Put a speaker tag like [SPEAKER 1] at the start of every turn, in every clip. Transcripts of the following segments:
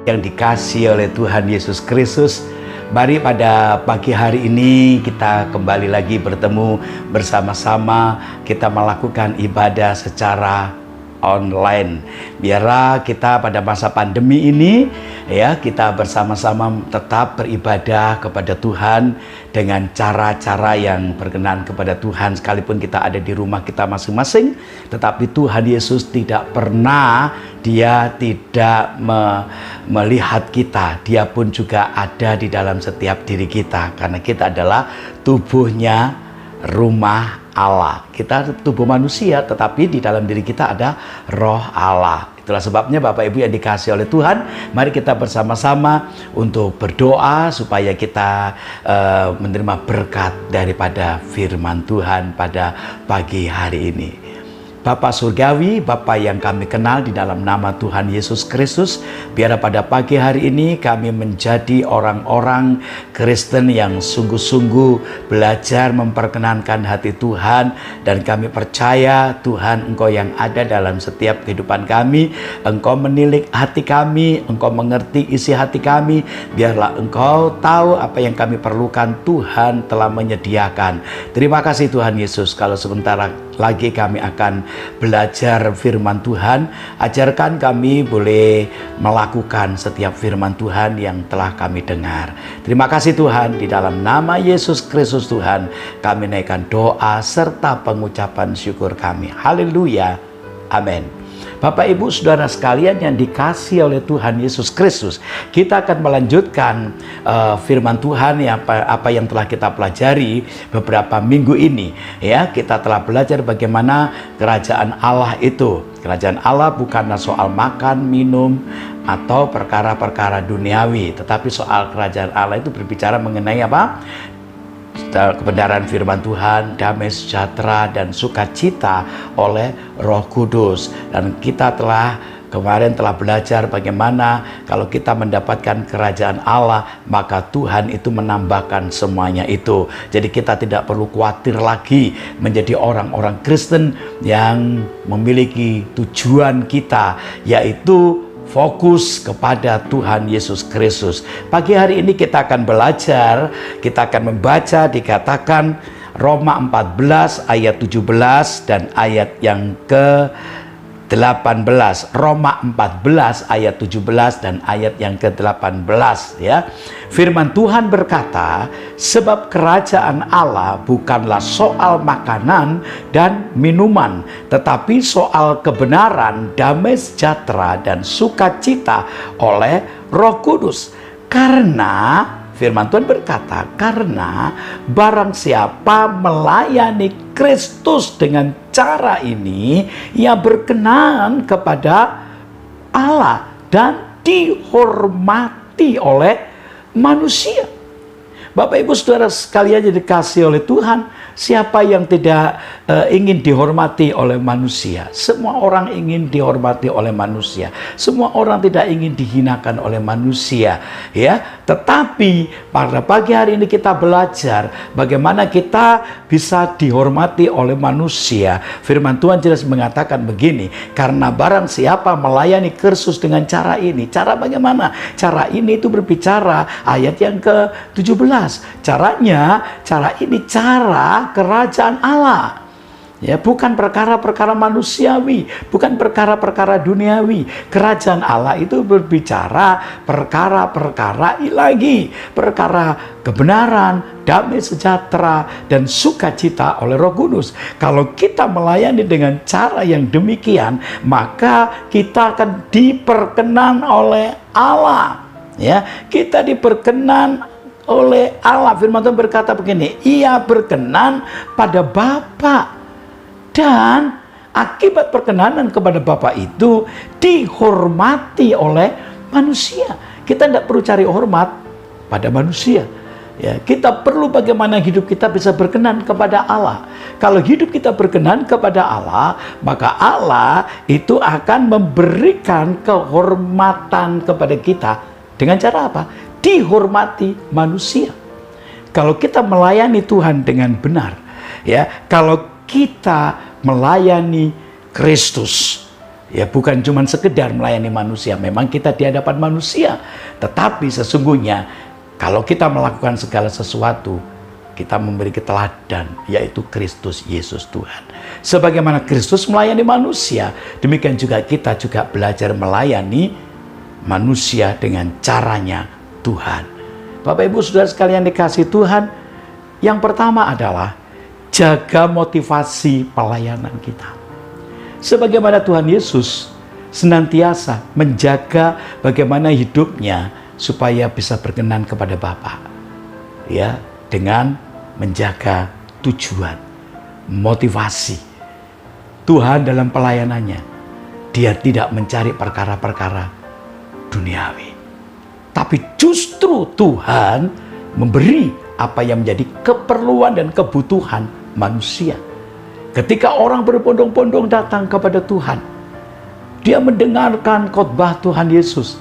[SPEAKER 1] yang dikasihi oleh Tuhan Yesus Kristus, mari pada pagi hari ini kita kembali lagi bertemu bersama-sama. Kita melakukan ibadah secara online. Biarlah kita pada masa pandemi ini ya, kita bersama-sama tetap beribadah kepada Tuhan dengan cara-cara yang berkenan kepada Tuhan, sekalipun kita ada di rumah kita masing-masing. Tetapi Tuhan Yesus tidak pernah, Dia tidak melihat kita. Dia pun juga ada di dalam setiap diri kita, karena kita adalah tubuhnya rumah Allah. Kita tubuh manusia, tetapi di dalam diri kita ada roh Allah. Itulah sebabnya Bapak Ibu yang dikasihi oleh Tuhan, mari kita bersama-sama untuk berdoa supaya kita menerima berkat daripada firman Tuhan pada pagi hari ini. Bapa Surgawi, Bapa yang kami kenal di dalam nama Tuhan Yesus Kristus, biar pada pagi hari ini kami menjadi orang-orang Kristen yang sungguh-sungguh belajar memperkenankan hati Tuhan, dan kami percaya Tuhan, Engkau yang ada dalam setiap kehidupan kami, Engkau menilik hati kami, Engkau mengerti isi hati kami. Biarlah Engkau tahu apa yang kami perlukan, Tuhan telah menyediakan. Terima kasih Tuhan Yesus. Kalau sebentar lagi kami akan belajar firman Tuhan, ajarkan kami boleh melakukan setiap firman Tuhan yang telah kami dengar. Terima kasih Tuhan, di dalam nama Yesus Kristus Tuhan kami naikkan doa serta pengucapan syukur kami. Haleluya, amin. Bapak Ibu Saudara sekalian yang dikasihi oleh Tuhan Yesus Kristus, kita akan melanjutkan firman Tuhan ya, apa yang telah kita pelajari beberapa minggu ini ya. Kita telah belajar bagaimana kerajaan Allah itu. Kerajaan Allah bukanlah soal makan, minum, atau perkara-perkara duniawi, tetapi soal kerajaan Allah itu berbicara mengenai apa? Kebenaran firman Tuhan, damai sejahtera dan sukacita oleh Roh Kudus. Dan kita kemarin telah belajar bagaimana kalau kita mendapatkan kerajaan Allah, maka Tuhan itu menambahkan semuanya itu. Jadi kita tidak perlu khawatir lagi menjadi orang-orang Kristen yang memiliki tujuan kita, yaitu fokus kepada Tuhan Yesus Kristus. Pagi hari ini kita akan belajar, kita akan membaca, dikatakan Roma 14 ayat 17 dan ayat yang ke-18. Roma 14 ayat 17 dan ayat yang ke-18 ya. Firman Tuhan berkata, sebab kerajaan Allah bukanlah soal makanan dan minuman, tetapi soal kebenaran, damai sejahtera dan sukacita oleh Roh Kudus. Karena firman Tuhan berkata, karena barang siapa melayani Kristus dengan cara ini, ia berkenan kepada Allah dan dihormati oleh manusia. Bapak Ibu Saudara sekalian yang dikasihi oleh Tuhan, siapa yang tidak ingin dihormati oleh manusia? Semua orang ingin dihormati oleh manusia. Semua orang tidak ingin dihinakan oleh manusia, ya. Tetapi pada pagi hari ini kita belajar bagaimana kita bisa dihormati oleh manusia. Firman Tuhan jelas mengatakan begini, karena barang siapa melayani Kristus dengan cara ini. Cara bagaimana? Cara ini itu berbicara ayat yang ke-17. Caranya, cara ini cara kerajaan Allah. Ya, bukan perkara-perkara manusiawi, bukan perkara-perkara duniawi. Kerajaan Allah itu berbicara perkara-perkara ilahi, perkara kebenaran, damai sejahtera dan sukacita oleh Roh Kudus. Kalau kita melayani dengan cara yang demikian, maka kita akan diperkenan oleh Allah. Ya, kita diperkenan oleh Allah. Firman Tuhan berkata begini, ia berkenan pada Bapa, dan akibat perkenanan kepada Bapa itu dihormati oleh manusia. Kita tidak perlu cari hormat pada manusia. Ya, kita perlu bagaimana hidup kita bisa berkenan kepada Allah. Kalau hidup kita berkenan kepada Allah, maka Allah itu akan memberikan kehormatan kepada kita. Dengan cara apa? Dihormati manusia. Kalau kita melayani Tuhan dengan benar, ya, kalau kita melayani Kristus, Ya, bukan cuma sekedar melayani manusia. Memang kita di hadapan manusia, tetapi sesungguhnya kalau kita melakukan segala sesuatu, kita memiliki teladan, yaitu Kristus Yesus Tuhan. Sebagaimana Kristus melayani manusia, demikian juga kita juga belajar melayani manusia dengan caranya Tuhan. Bapak Ibu Saudara sekalian dikasihi Tuhan, yang pertama adalah jaga motivasi pelayanan kita. Sebagaimana Tuhan Yesus senantiasa menjaga bagaimana hidupnya supaya bisa berkenan kepada Bapa, ya, dengan menjaga tujuan, motivasi. Tuhan dalam pelayanannya, dia tidak mencari perkara-perkara duniawi, tapi justru Tuhan memberi apa yang menjadi keperluan dan kebutuhan manusia. Ketika orang berbondong-bondong datang kepada Tuhan, dia mendengarkan khotbah Tuhan Yesus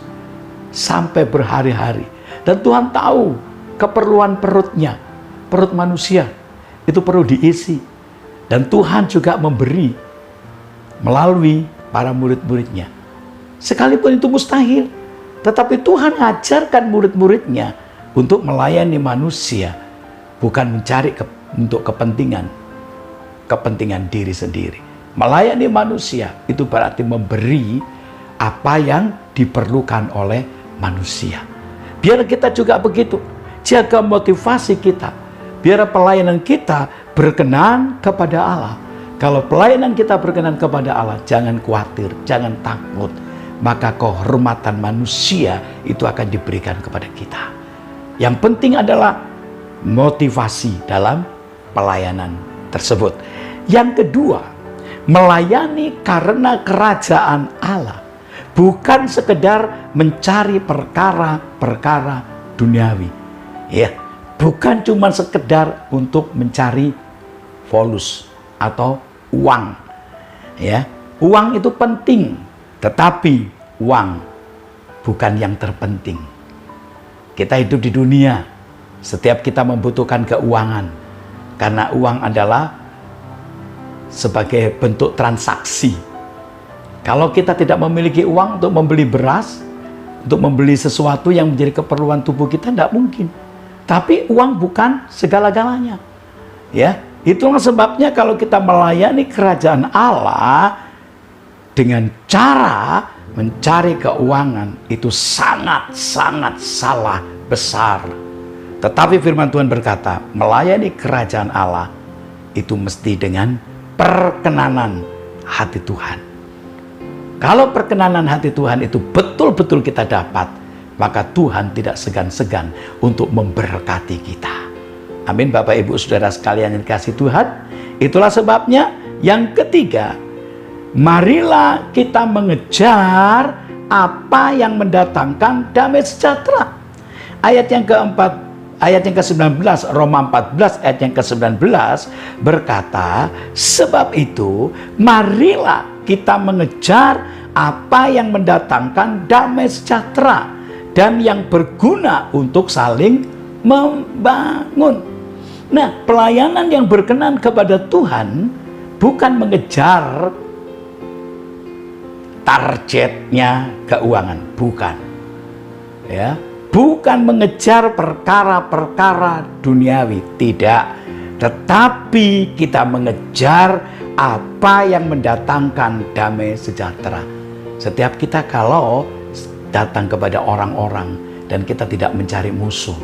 [SPEAKER 1] sampai berhari-hari. Dan Tuhan tahu keperluan perutnya, perut manusia itu perlu diisi. Dan Tuhan juga memberi melalui para murid-muridnya. Sekalipun itu mustahil, tetapi Tuhan mengajarkan murid-muridnya untuk melayani manusia, bukan mencari untuk kepentingan diri sendiri. Melayani manusia itu berarti memberi apa yang diperlukan oleh manusia. Biar kita juga begitu, jaga motivasi kita, biar pelayanan kita berkenan kepada Allah. Kalau pelayanan kita berkenan kepada Allah, jangan khawatir, jangan takut, maka kehormatan manusia itu akan diberikan kepada kita. Yang penting adalah motivasi dalam pelayanan tersebut. Yang kedua, melayani karena kerajaan Allah, bukan sekedar mencari perkara-perkara duniawi. Ya, bukan cuma sekedar untuk mencari volus atau uang. Ya, uang itu penting, tetapi uang bukan yang terpenting. Kita hidup di dunia, setiap kita membutuhkan keuangan, karena uang adalah sebagai bentuk transaksi. Kalau kita tidak memiliki uang untuk membeli beras, untuk membeli sesuatu yang menjadi keperluan tubuh kita, tidak mungkin. Tapi uang bukan segala-galanya. Ya, itulah sebabnya kalau kita melayani kerajaan Allah dengan cara mencari keuangan, itu sangat-sangat salah besar. Tetapi firman Tuhan berkata, melayani kerajaan Allah itu mesti dengan perkenanan hati Tuhan. Kalau perkenanan hati Tuhan itu betul-betul kita dapat, maka Tuhan tidak segan-segan untuk memberkati kita. Amin, Bapak Ibu Saudara sekalian yang dikasihi Tuhan. Itulah sebabnya yang ketiga, marilah kita mengejar apa yang mendatangkan damai sejahtera. Ayat yang keempat, ayat yang ke-19, Roma 14 ayat yang ke-19 berkata, sebab itu marilah kita mengejar apa yang mendatangkan damai sejahtera dan yang berguna untuk saling membangun. Nah, pelayanan yang berkenan kepada Tuhan bukan mengejar targetnya keuangan, bukan. Ya, bukan mengejar perkara-perkara duniawi, tidak. Tetapi kita mengejar apa yang mendatangkan damai sejahtera. Setiap kita kalau datang kepada orang-orang dan kita tidak mencari musuh,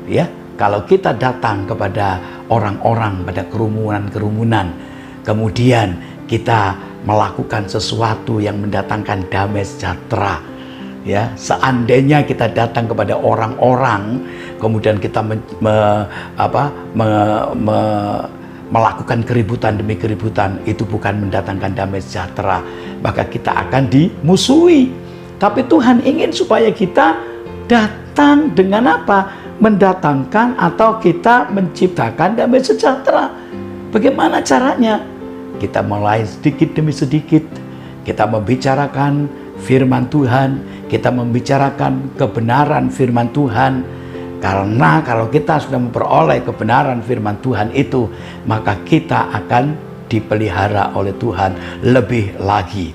[SPEAKER 1] ya, kalau kita datang kepada orang-orang pada kerumunan-kerumunan, kemudian kita melakukan sesuatu yang mendatangkan damai sejahtera, ya, seandainya kita datang kepada orang-orang kemudian kita melakukan keributan demi keributan, itu bukan mendatangkan damai sejahtera, maka kita akan dimusuhi. Tapi Tuhan ingin supaya kita datang dengan apa? Mendatangkan atau kita menciptakan damai sejahtera. Bagaimana caranya? Kita mulai sedikit demi sedikit, kita membicarakan firman Tuhan, kita membicarakan kebenaran firman Tuhan. Karena kalau kita sudah memperoleh kebenaran firman Tuhan itu, maka kita akan dipelihara oleh Tuhan lebih lagi.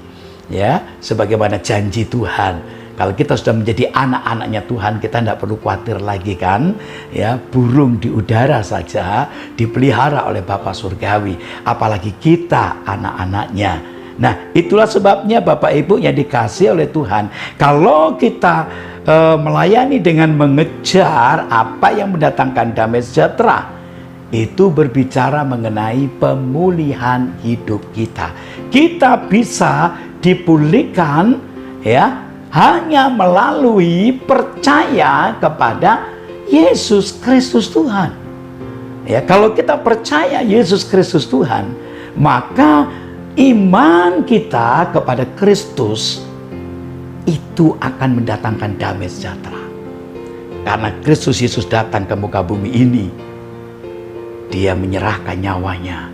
[SPEAKER 1] Ya, sebagaimana janji Tuhan. Kalau kita sudah menjadi anak-anaknya Tuhan, kita tidak perlu khawatir lagi kan? Ya, burung di udara saja dipelihara oleh Bapa Surgawi, apalagi kita anak-anaknya. Nah, itulah sebabnya Bapak Ibu yang dikasih oleh Tuhan. Kalau kita melayani dengan mengejar apa yang mendatangkan damai sejahtera, itu berbicara mengenai pemulihan hidup kita. Kita bisa dipulihkan ya hanya melalui percaya kepada Yesus Kristus Tuhan. Ya, kalau kita percaya Yesus Kristus Tuhan, maka iman kita kepada Kristus itu akan mendatangkan damai sejahtera. Karena Kristus Yesus datang ke muka bumi ini, Dia menyerahkan nyawanya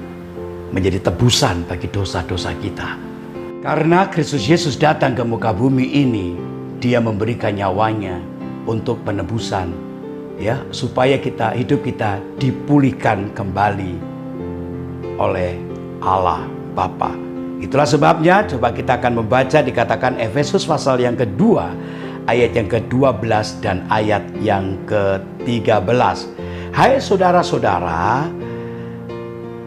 [SPEAKER 1] menjadi tebusan bagi dosa-dosa kita. Karena Kristus Yesus datang ke muka bumi ini, Dia memberikan nyawanya untuk penebusan, ya, supaya hidup kita dipulihkan kembali oleh Allah Bapa. Itulah sebabnya coba kita akan membaca, dikatakan Efesus pasal yang kedua, ayat yang ke-12 dan ayat yang ke-13. Hai saudara-saudara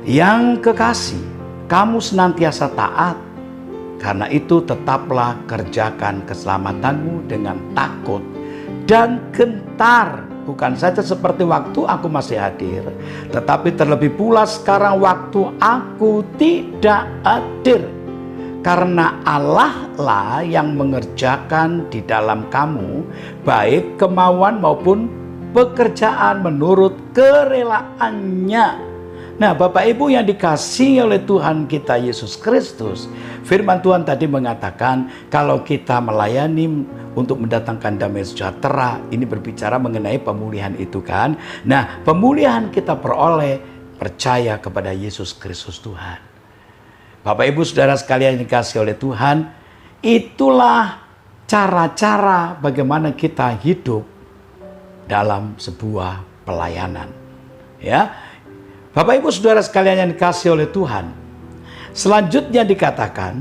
[SPEAKER 1] yang kekasih, kamu senantiasa taat. Karena itu tetaplah kerjakan keselamatanmu dengan takut dan gentar. Bukan saja seperti waktu aku masih hadir, tetapi terlebih pula sekarang waktu aku tidak hadir. Karena Allah lah yang mengerjakan di dalam kamu, baik kemauan maupun pekerjaan menurut kerelaannya. Nah, Bapak Ibu yang dikasihi oleh Tuhan kita Yesus Kristus, firman Tuhan tadi mengatakan kalau kita melayani untuk mendatangkan damai sejahtera, ini berbicara mengenai pemulihan itu kan. Nah, pemulihan kita peroleh percaya kepada Yesus Kristus Tuhan. Bapak Ibu saudara sekalian yang dikasihi oleh Tuhan, itulah cara-cara bagaimana kita hidup dalam sebuah pelayanan. Ya. Bapak Ibu saudara sekalian yang dikasihi oleh Tuhan, selanjutnya dikatakan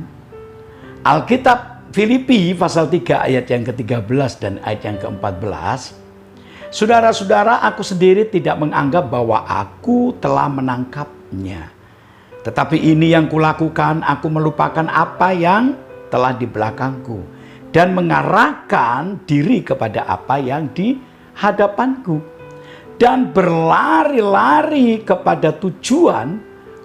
[SPEAKER 1] Alkitab Filipi pasal 3 ayat yang ke-13 dan ayat yang ke-14. Saudara-saudara, aku sendiri tidak menganggap bahwa aku telah menangkapnya. Tetapi ini yang kulakukan, aku melupakan apa yang telah di belakangku dan mengarahkan diri kepada apa yang di hadapanku. Dan berlari-lari kepada tujuan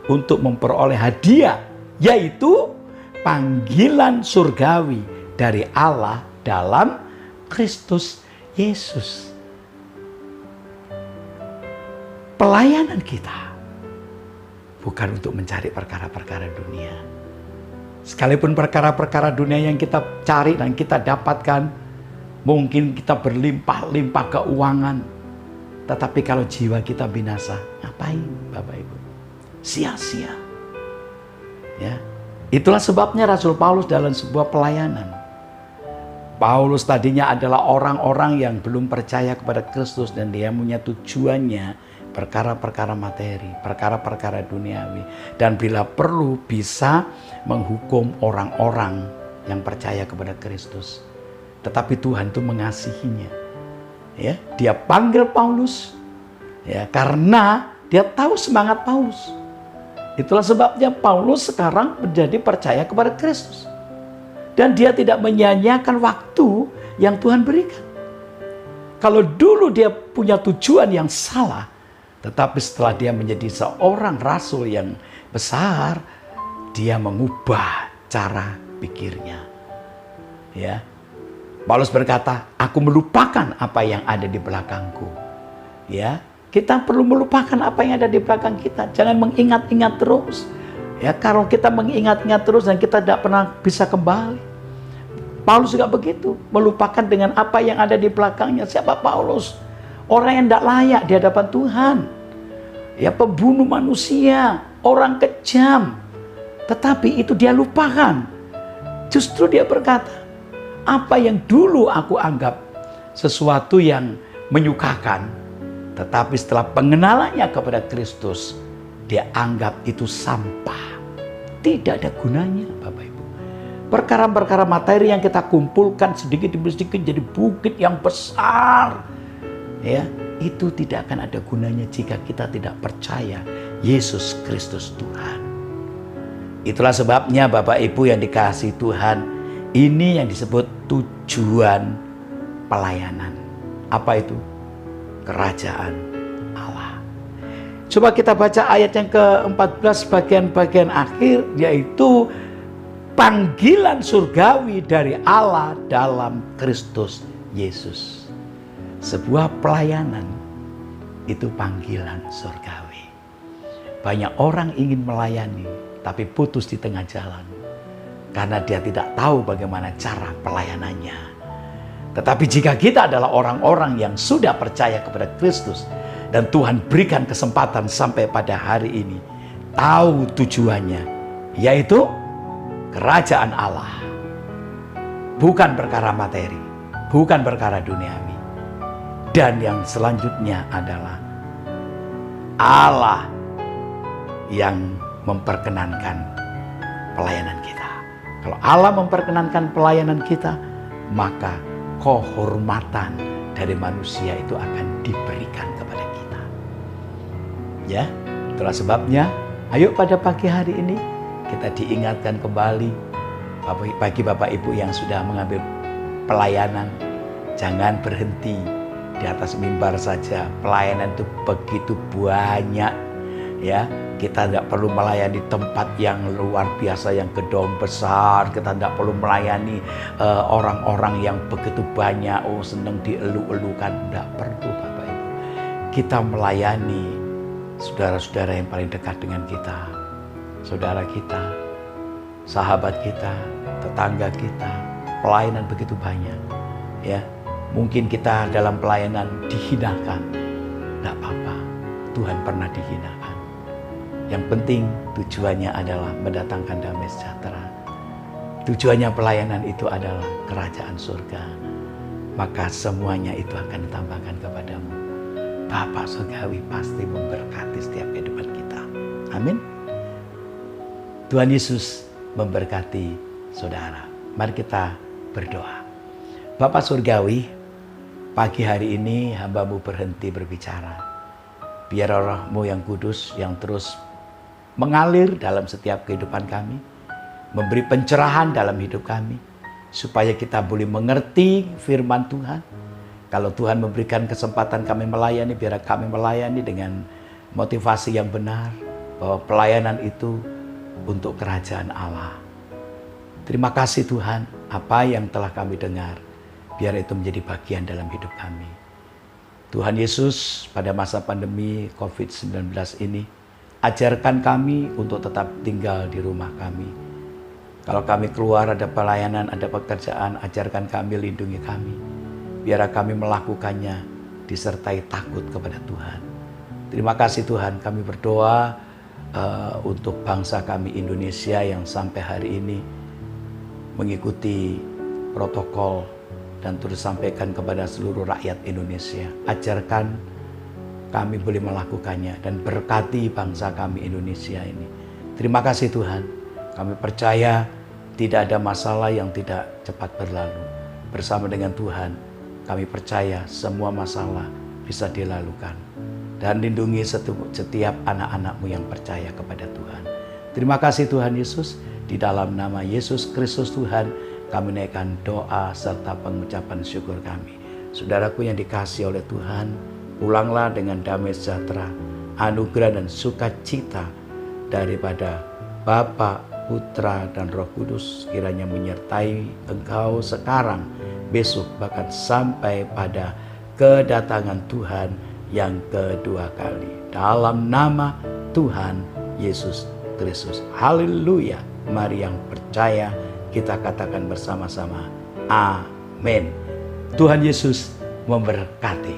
[SPEAKER 1] untuk memperoleh hadiah, yaitu panggilan surgawi dari Allah dalam Kristus Yesus. Pelayanan kita bukan untuk mencari perkara-perkara dunia. Sekalipun perkara-perkara dunia yang kita cari dan kita dapatkan, mungkin kita berlimpah-limpah keuangan. Tetapi kalau jiwa kita binasa, ngapain Bapak Ibu? Sia-sia. Ya. Itulah sebabnya Rasul Paulus dalam sebuah pelayanan. Paulus tadinya adalah orang-orang yang belum percaya kepada Kristus dan dia punya tujuannya perkara-perkara materi, perkara-perkara duniawi. Dan bila perlu bisa menghukum orang-orang yang percaya kepada Kristus. Tetapi Tuhan itu mengasihinya. Ya, dia panggil Paulus ya karena dia tahu semangat Paulus. Itulah sebabnya Paulus sekarang menjadi percaya kepada Kristus. Dan dia tidak menyia-nyiakan waktu yang Tuhan berikan. Kalau dulu dia punya tujuan yang salah, tetapi setelah dia menjadi seorang rasul yang besar, dia mengubah cara pikirnya. Ya. Paulus berkata, aku melupakan apa yang ada di belakangku. Ya, kita perlu melupakan apa yang ada di belakang kita. Jangan mengingat-ingat terus. Ya, kalau kita mengingat-ingat terus dan kita tidak pernah bisa kembali. Paulus juga begitu, melupakan dengan apa yang ada di belakangnya. Siapa Paulus? Orang yang tidak layak di hadapan Tuhan. Ya, pembunuh manusia, orang kejam. Tetapi itu dia lupakan. Justru dia berkata, apa yang dulu aku anggap sesuatu yang menyukakan, tetapi setelah pengenalannya kepada Kristus, dia anggap itu sampah. Tidak ada gunanya, Bapak Ibu. Perkara-perkara materi yang kita kumpulkan sedikit demi sedikit jadi bukit yang besar. Ya, itu tidak akan ada gunanya jika kita tidak percaya Yesus Kristus Tuhan. Itulah sebabnya Bapak Ibu yang dikasihi Tuhan, ini yang disebut tujuan pelayanan. Apa itu? Kerajaan Allah. Coba kita baca ayat yang ke-14 bagian-bagian akhir, yaitu panggilan surgawi dari Allah dalam Kristus Yesus. Sebuah pelayanan itu panggilan surgawi. Banyak orang ingin melayani tapi putus di tengah jalan karena dia tidak tahu bagaimana cara pelayanannya. Tetapi jika kita adalah orang-orang yang sudah percaya kepada Kristus dan Tuhan berikan kesempatan sampai pada hari ini, tahu tujuannya, yaitu kerajaan Allah. Bukan perkara materi, bukan perkara duniawi. Dan yang selanjutnya adalah Allah yang memperkenankan pelayanan kita. Kalau Allah memperkenankan pelayanan kita, maka kehormatan dari manusia itu akan diberikan kepada kita. Ya, itulah sebabnya ayo pada pagi hari ini kita diingatkan kembali, bagi Bapak Ibu yang sudah mengambil pelayanan, jangan berhenti di atas mimbar saja. Pelayanan itu begitu banyak, ya. Kita tidak perlu melayani tempat yang luar biasa, yang gedung besar. Kita tidak perlu melayani orang-orang yang begitu banyak, senang dielu-elukan. Tidak perlu Bapak Ibu. Kita melayani saudara-saudara yang paling dekat dengan kita, saudara kita, sahabat kita, tetangga kita. Pelayanan begitu banyak, ya. Mungkin kita dalam pelayanan dihinakan, tidak apa-apa. Tuhan pernah dihinakan. Yang penting tujuannya adalah mendatangkan damai sejahtera. Tujuannya pelayanan itu adalah kerajaan surga. Maka semuanya itu akan ditambahkan kepadamu. Bapa surgawi pasti memberkati setiap kehidupan kita. Amin. Tuhan Yesus memberkati saudara. Mari kita berdoa. Bapa surgawi, pagi hari ini hamba-Mu berhenti berbicara. Biar Roh-Mu yang kudus yang terus mengalir dalam setiap kehidupan kami, memberi pencerahan dalam hidup kami, supaya kita boleh mengerti firman Tuhan. Kalau Tuhan memberikan kesempatan kami melayani, biar kami melayani dengan motivasi yang benar, bahwa pelayanan itu untuk kerajaan Allah. Terima kasih Tuhan, apa yang telah kami dengar, biar itu menjadi bagian dalam hidup kami. Tuhan Yesus, pada masa pandemi COVID-19 ini, ajarkan kami untuk tetap tinggal di rumah kami. Kalau kami keluar ada pelayanan, ada pekerjaan, ajarkan kami, lindungi kami. Biar kami melakukannya disertai takut kepada Tuhan. Terima kasih Tuhan, kami berdoa untuk bangsa kami Indonesia yang sampai hari ini mengikuti protokol dan terus sampaikan kepada seluruh rakyat Indonesia. Ajarkan kami boleh melakukannya dan berkati bangsa kami Indonesia ini. Terima kasih Tuhan. Kami percaya tidak ada masalah yang tidak cepat berlalu. Bersama dengan Tuhan, kami percaya semua masalah bisa dilalukan. Dan lindungi setiap anak-anak-Mu yang percaya kepada Tuhan. Terima kasih Tuhan Yesus. Di dalam nama Yesus Kristus Tuhan, kami naikkan doa serta pengucapan syukur kami. Saudaraku yang dikasihi oleh Tuhan, pulanglah dengan damai sejahtera, anugerah dan sukacita daripada Bapa, Putra, dan Roh Kudus kiranya menyertai engkau sekarang, besok, bahkan sampai pada kedatangan Tuhan yang kedua kali. Dalam nama Tuhan Yesus Kristus. Haleluya. Mari yang percaya kita katakan bersama-sama, amin. Tuhan Yesus memberkati.